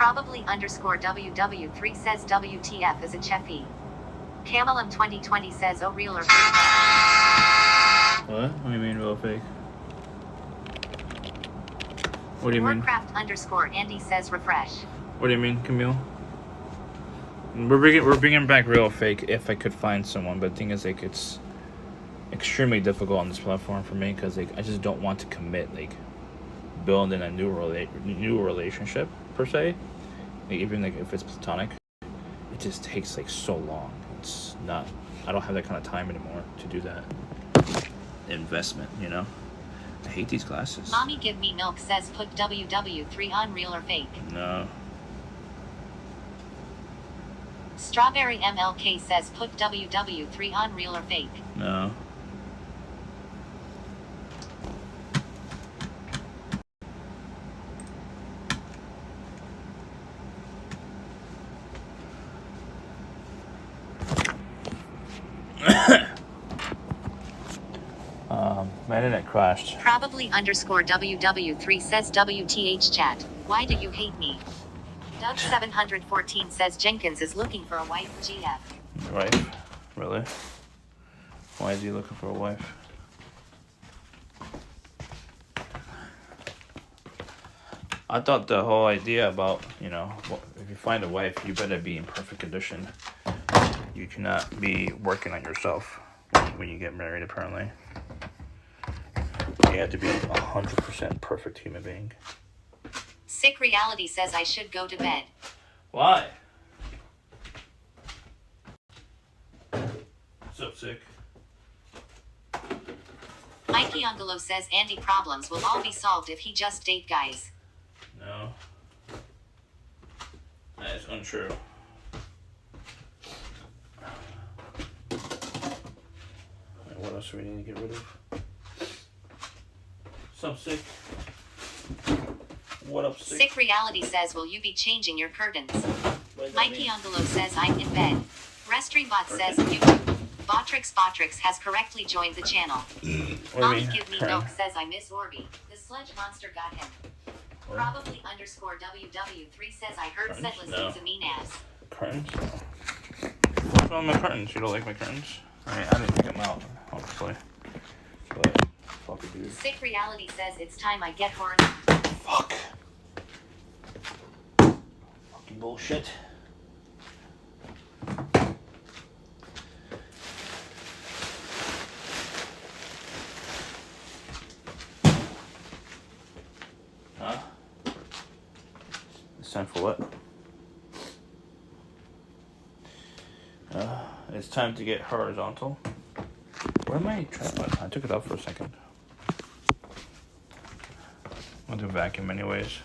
Probably underscore WW3 says WTF is a Cheffy. Camelum 2020 says, oh, real or fake? What? What do you mean, real or fake? What do you mean? Warcraft underscore Andy says, refresh. What do you mean, Camille? We're bringing back real or fake if I could find someone, but the thing is, like, it's extremely difficult on this platform for me because, like, I just don't want to commit, like, building a new relationship per se. Like, even like if it's platonic, it just takes like so long. It's not. I don't have that kind of time anymore to do that investment. You know. I hate these classes. Mommy Give Me Milk says put WW3 on real or fake. No. Strawberry MLK says put WW3 on real or fake. No. My internet crashed. Probably underscore WW3 says WTH chat. Why do you hate me? Doug 714 says Jenkins is looking for a wife. GF. Wife? Really? Why is he looking for a wife? I thought the whole idea about, you know, if you find a wife, you better be in perfect condition. You cannot be working on yourself when you get married, apparently. You have to be a 100% perfect human being. Sick Reality says I should go to bed. Why? What's up, Sick? Mikey Angelo says Andy problems will all be solved if he just date guys. No. That is untrue. What else do we need to get rid of? What's up, Sick? What up, Sick? Sick Reality says, will you be changing your curtains? Mikey Angelo says, I'm in bed. Restreambot says, YouTube. Botrix has correctly joined the channel. Mommy Give Me Milk says, I miss Orby. The sludge monster got him. What? Probably underscore WW3 says, I heard Setless is a mean ass. Curtains? What's wrong with my curtains? You don't like my curtains? I mean, I didn't pick them out, obviously. But, fuck it, dude. Sick Reality says, it's time I get horny. Fuck. Fucking bullshit. Huh? It's time for what? It's time to get horizontal. Where am I tripod? I took it out for a second. I'll do vacuum anyways.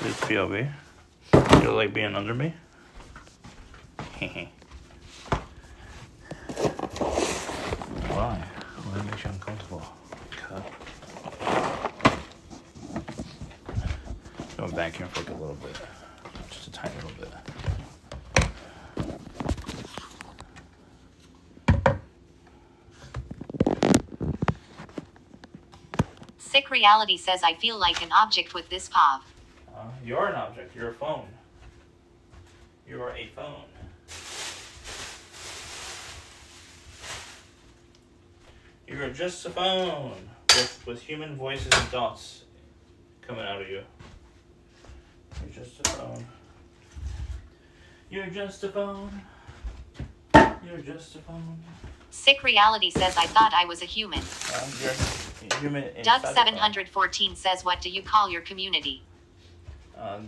This POV. You like being under me? Why? Why makes you uncomfortable? Cut. Go vacuum for like a little bit. Just a tiny little bit. Sick Reality says I feel like an object with this POV. You're an object. You're a phone. You are a phone. You're just a phone with human voices and thoughts coming out of you. You're just a phone. You're just a phone. You're just a phone. Sick Reality says I thought I was a human. You're human. Doug 714 says, what do you call your community? I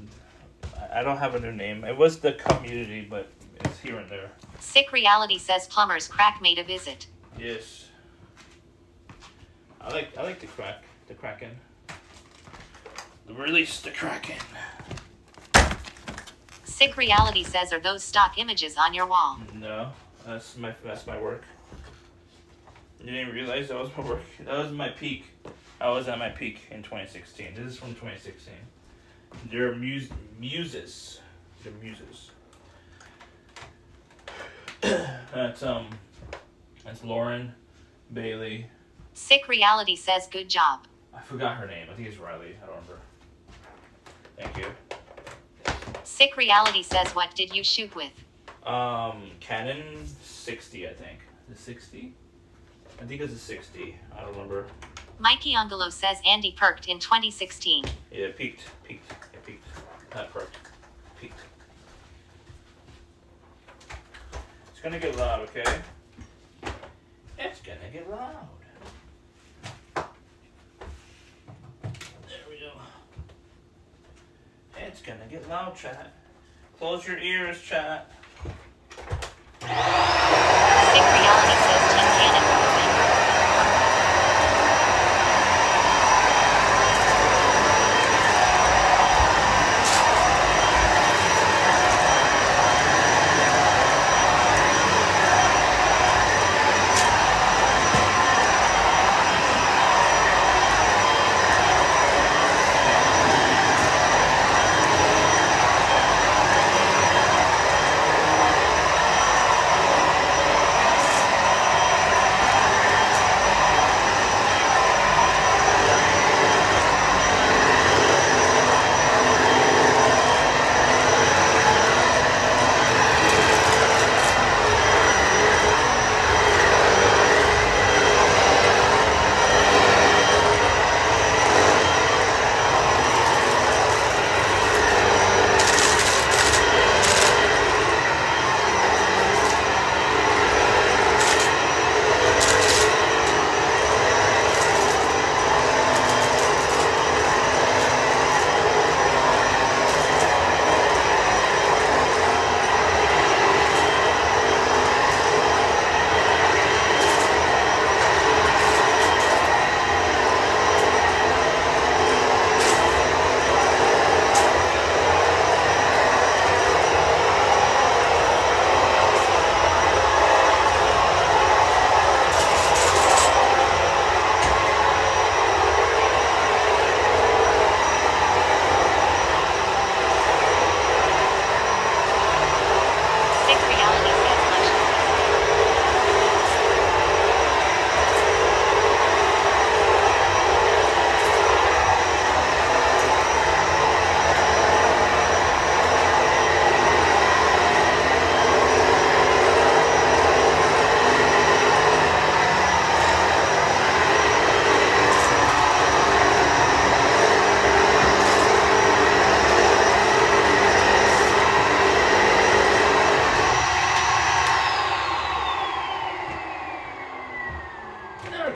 don't have a new name. It was the community, but it's here and there. Sick Reality says Plumber's Crack made a visit. Yes. I like the Kraken. Release the Kraken. Sick Reality says, are those stock images on your wall? No, that's my work. You didn't realize that was my work? That was my peak. I was at my peak in 2016. This is from 2016. They're muses. They're muses. That's Lauren, Bailey. Sick Reality says good job. I forgot her name. I think it's Riley. I don't remember. Thank you. Sick Reality says, what did you shoot with? Canon 60, I think. The 60? I think it's a 60. I don't remember. Mikey Ungolo says Andy perked in 2016. Yeah, peaked. Yeah, peaked. Not perked. Peaked. It's gonna get loud, okay? It's gonna get loud. There we go. It's gonna get loud, chat. Close your ears, chat. Sick Reality says Team Cannon.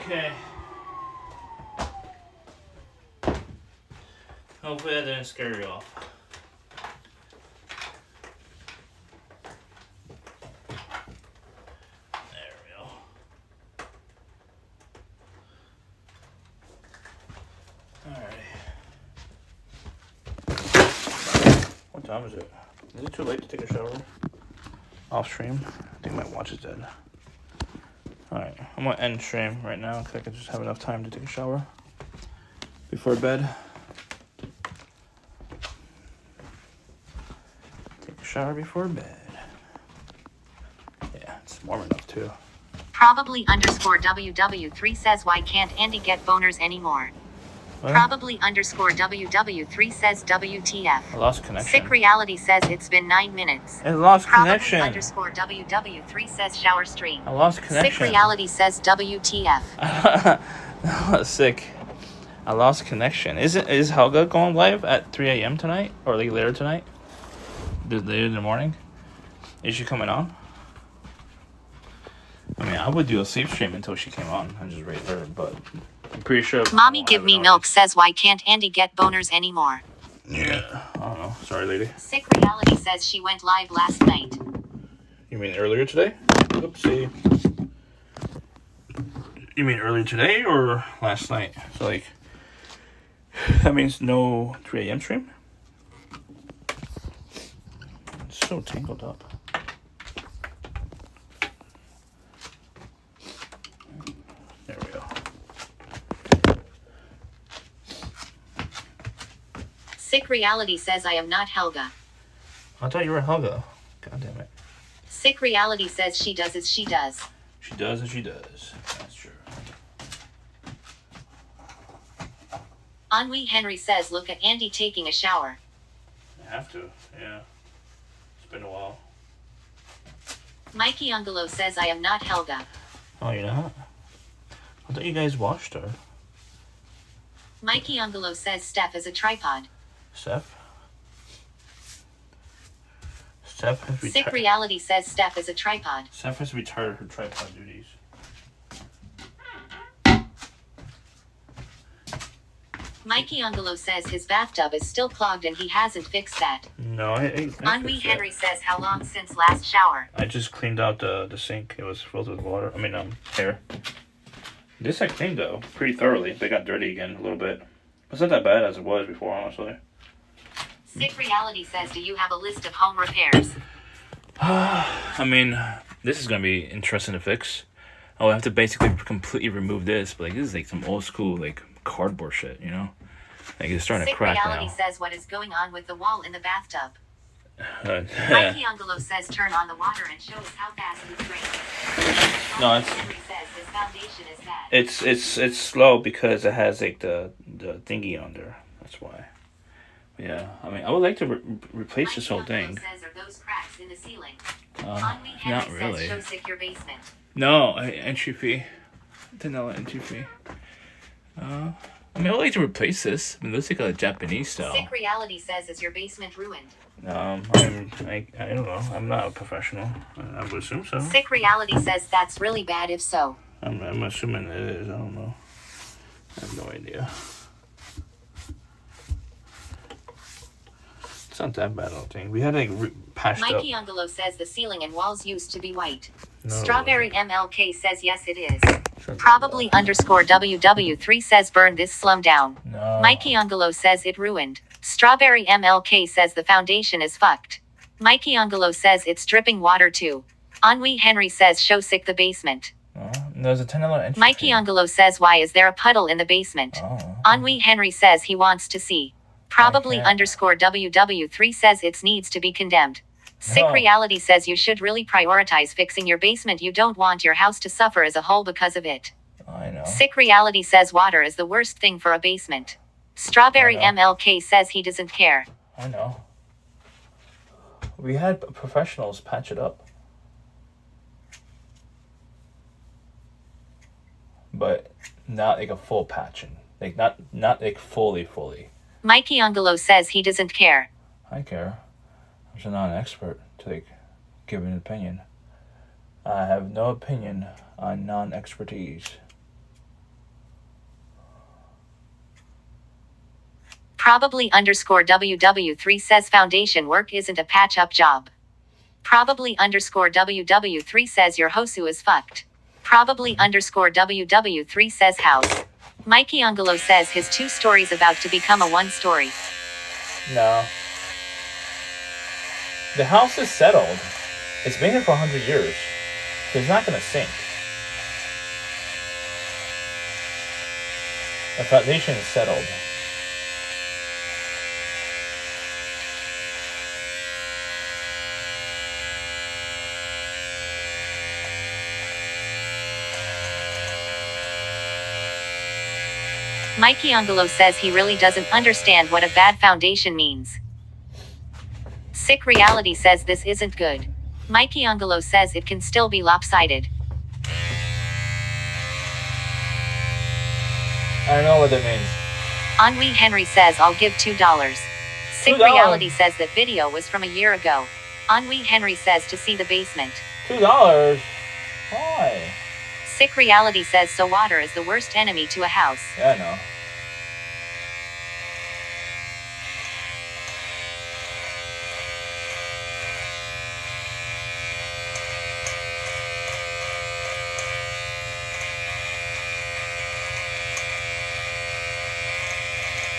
Okay. Hopefully that didn't scare you off. There we go. Alright. What time is it? Is it too late to take a shower? Off stream? I think my watch is dead. Alright, I'm gonna end stream right now because I can just have enough time to take a shower before bed. Take a shower before bed. Yeah, it's warm enough too. Probably underscore WW3 says, why can't Andy get boners anymore? What? Probably underscore WW3 says WTF. I lost connection. Sick Reality says it's been 9 minutes. I lost Probably connection. underscore WW3 says shower stream. I lost connection. Sick Reality says WTF. Sick. I lost connection. Is Helga going live at 3 a.m. tonight? Or like later tonight? Later in the morning? Is she coming on? I mean, I would do a sleep stream until she came on and just rate her, but I'm pretty sure. Mommy Give Me Milk says, why can't Andy get boners anymore? Yeah, I don't know. Sorry, lady. Sick Reality says she went live last night. You mean earlier today? Oopsie. You mean earlier today or last night? So, like, that means no 3 a.m. stream? It's so tangled up. There we go. Sick Reality says, I am not Helga. I thought you were Helga. God damn it. Sick Reality says she does as she does. She does as she does. That's true. Ennui Henry says look at Andy taking a shower. I have to, yeah. It's been a while. Mikey Ungalo says I am not Helga. Oh, you're not? I thought you guys watched her. Mikey Ungalo says Steph is a tripod. Steph? Steph has retired. Sick Reality says Steph is a tripod. Steph has retired her tripod duties. Mikey Ungalo says his bathtub is still clogged and he hasn't fixed that. No, I Ennui Henry says how long since last shower? I just cleaned out the sink. It was filled with water. Hair. This I cleaned though pretty thoroughly. They got dirty again a little bit. It's not that bad as it was before, honestly. Sick Reality says, do you have a list of home repairs? This is gonna be interesting to fix. I would have to basically completely remove this, but this is like some old school cardboard shit, you know? It's starting to crack now. Sick Reality says, what is going on with the wall in the bathtub? Mikey Ungalo says, turn on the water and show us how fast it drains. No, it's... Henry says his foundation is bad. It's slow because it has the thingy on there. That's why. Yeah, I would like to replace this whole thing. Says, are those cracks in the ceiling? Not really. Says, show Sick your basement. No, entry fee. $10 entry fee. I would like to replace this. It looks like a Japanese style. Sick Reality says, is your basement ruined? I don't know. I'm not a professional. I would assume so. Sick Reality says that's really bad if so. I'm assuming it is. I don't know. I have no idea. It's not that bad, I don't think. We had patched up. Mikey Ungalo says the ceiling and walls used to be white. No, Strawberry MLK says yes it is. Probably underscore WW3 says burn this slum down. No. Mikey Ungalo says it ruined. Strawberry MLK says the foundation is fucked. Mikey Ungalo says it's dripping water too. Ennui Henry says show Sick the basement. There's a $10 entry. Mikey Ungalo says why is there a puddle in the basement? Ennui Henry says he wants to see. Probably underscore WW3 says it needs to be condemned. Sick Reality says you should really prioritize fixing your basement. You don't want your house to suffer as a whole because of it. I know. Sick Reality says water is the worst thing for a basement. Strawberry MLK says he doesn't care. I know. We had professionals patch it up. But not a full patching. Not fully. Mikey Ungalo says he doesn't care. I care. I'm just not an expert to give an opinion. I have no opinion on non-expertise. Probably underscore WW3 says foundation work isn't a patch-up job. Probably underscore WW3 says your Hosu is fucked. Probably underscore WW3 says house. Mikey Ungalo says his 2 stories about to become a 1 story. No. The house is settled. It's been here for 100 years. So it's not going to sink. The foundation is settled. Mikey Ungalo says he really doesn't understand what a bad foundation means. Sick Reality says this isn't good. Mikey Ungalo says it can still be lopsided. I don't know what that means. Ennui Henry says I'll give $2. Sick $2. Reality says that video was from a year ago. Ennui Henry says to see the basement. $2? Why? Sick Reality says so water is the worst enemy to a house. Yeah, I know.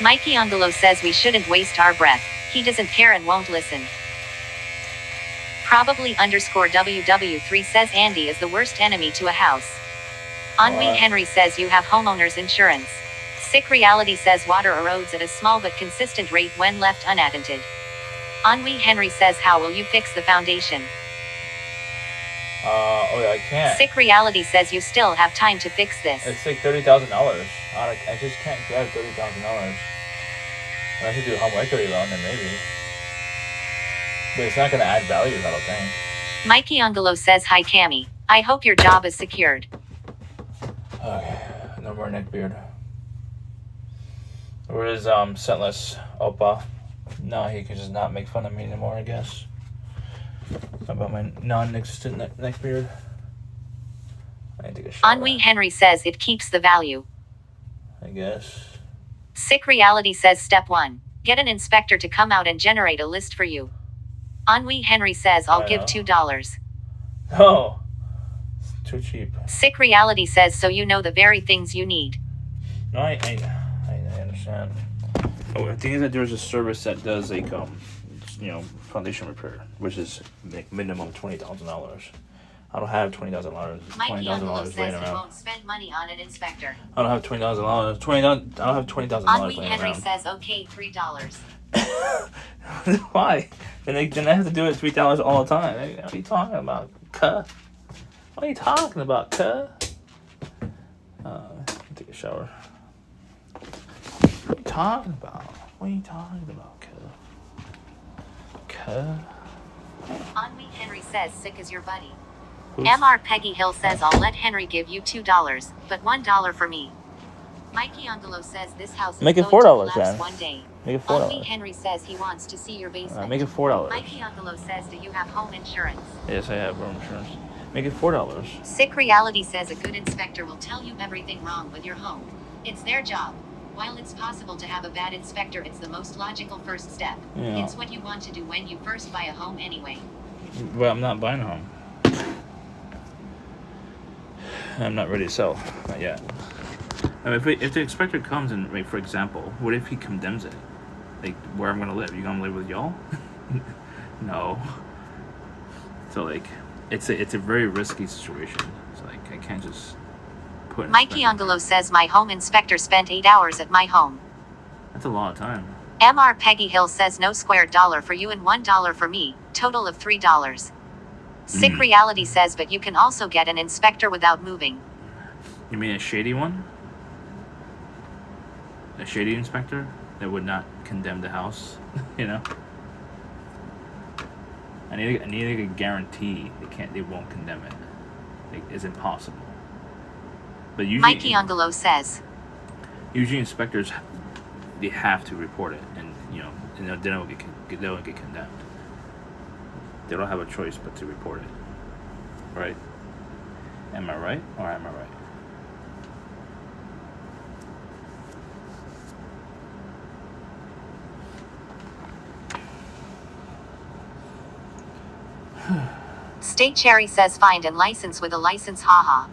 Mikey Ungalo says we shouldn't waste our breath. He doesn't care and won't listen. Probably underscore WW3 says Andy is the worst enemy to a house. Ennui Henry says you have homeowner's insurance. Sick Reality says water erodes at a small but consistent rate when left unattended. Ennui Henry says how will you fix the foundation? Oh yeah, I can't. Sick Reality says you still have time to fix this. It's like $30,000. I just can't grab $30,000. I should do a home equity loan, then maybe. But it's not gonna add value, I don't think. Mikey Ungalo says, hi Cammy. I hope your job is secured. Okay, no more neckbeard. Where is Scentless Opa? No, he can just not make fun of me anymore, I guess. About my non-existent neckbeard. I need to take a shower. Ennui Henry says it keeps the value. I guess. Sick Reality says step 1. Get an inspector to come out and generate a list for you. Ennui Henry says I'll give $2. No. It's too cheap. Sick Reality says so you know the very things you need. No, I understand. Oh, I think that there's a service that does like foundation repair, which is like minimum $20,000. I don't have $20,000. Mikey Ungalo says he won't spend money on an inspector. I don't have $20,000. I don't have $20,000. Ennui Henry says okay, $3. Why? Then I have to do it $3 all the time. What are you talking about, cuh? What are you talking about, cuh? Take a shower. What are you talking about? What are you talking about, cuh? Ennui Henry says sick as your buddy. Oops. MR Peggy Hill says I'll let Henry give you $2, but $1 for me. Mikey Ungalo says this house is Make it going $4 to collapse then. one day. Make it $4. Ennui Henry says he wants to see your basement. Make it $4. Mikey Ungalo says do you have home insurance? Yes, I have home insurance. Make it $4. Sick Reality says a good inspector will tell you everything wrong with your home. It's their job. While it's possible to have a bad inspector, it's the most logical first step. Yeah. It's what you want to do when you first buy a home anyway. Well, I'm not buying a home. I'm not ready to sell. Not yet. I mean, if the inspector comes and, like, for example, what if he condemns it? Like, where I'm gonna live? You gonna live with y'all? No. So, like, it's a very risky situation. So, like, I can't just put. Mikey Ungalo says my home inspector spent 8 hours at my home. That's a lot of time. MR Peggy Hill says no squared dollar for you and $1 for me, total of $3. Sick Reality says but you can also get an inspector without moving. You mean a shady one? A shady inspector that would not condemn the house, you know? I need a guarantee they won't condemn it. Like, it's impossible. But usually, Mikey Ungalo says. Usually inspectors, they have to report it, and they don't get condemned. They don't have a choice but to report it, right? Am I right or am I right? State Cherry says find and license with a license, haha.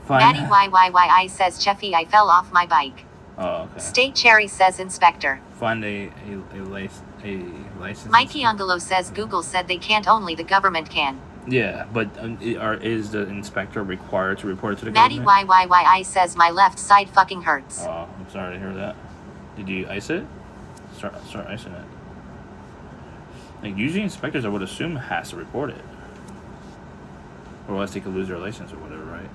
Maddie YYYI says Cheffy I fell off my bike. Oh, okay. State Cherry says inspector. Find a license. Mikey Ungalo says Google said they can't, only the government can. Yeah, but is the inspector required to report it to the Maddie government? YYYI says my left side fucking hurts. Oh, I'm sorry to hear that. Did you ice it? Start icing it. Like, usually inspectors, I would assume, has to report it. Or else they could lose their license or whatever, right?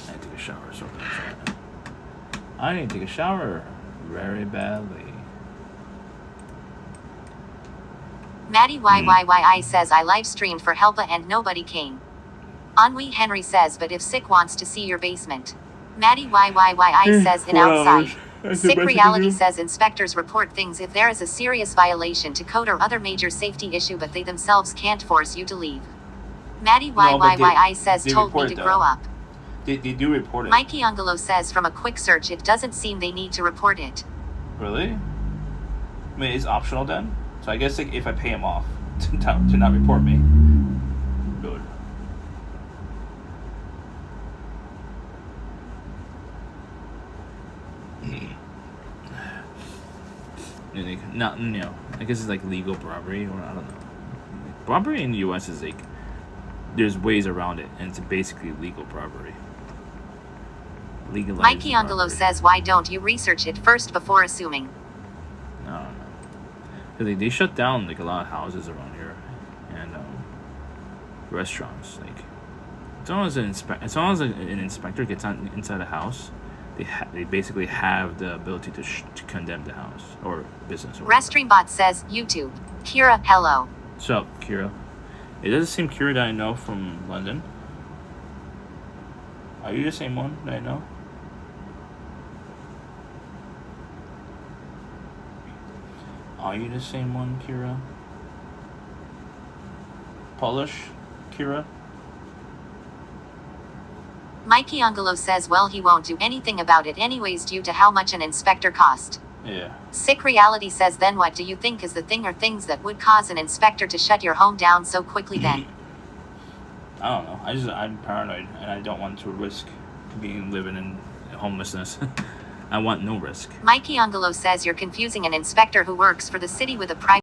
I need to take a shower. I need to take a shower very badly. Maddie YYYI says I live streamed for Helpa and nobody came. Ennui Henry says but if Sick wants to see your basement. Maddie YYYI says in outside. Sick Reality says inspectors report things if there is a serious violation to code or other major safety issue but they themselves can't force you to leave. Maddie YYYI says told me to grow up. They do report it. Mikey Ungalo says from a quick search it doesn't seem they need to report it. Really? I mean, it's optional then? So I guess, like, if I pay him off to not report me. Good. Not, I guess it's like legal robbery, or I don't know. Robbery in the U.S. is like, there's ways around it, and it's basically legal robbery. Legalized Mikey Ungalo robbery. says why don't you research it first before assuming? I don't know. Because they shut down like a lot of houses around here restaurants. Like, as long as an inspector gets inside the house, they basically have the ability to condemn the house or business. Or Restreambot says YouTube. Kira, hello. What's up, Kira? It doesn't seem Kira that I know from London. Are you the same one that I know? Are you the same one, Kira? Polish, Kira? Mikey Angelo says, well, he won't do anything about it anyways due to how much an inspector cost. Yeah. Sick Reality says, then what do you think is the thing or things that would cause an inspector to shut your home down so quickly then? I don't know. I'm paranoid and I don't want to risk living in homelessness. I want no risk. Mikey Angelo says you're confusing an inspector who works for the city with a private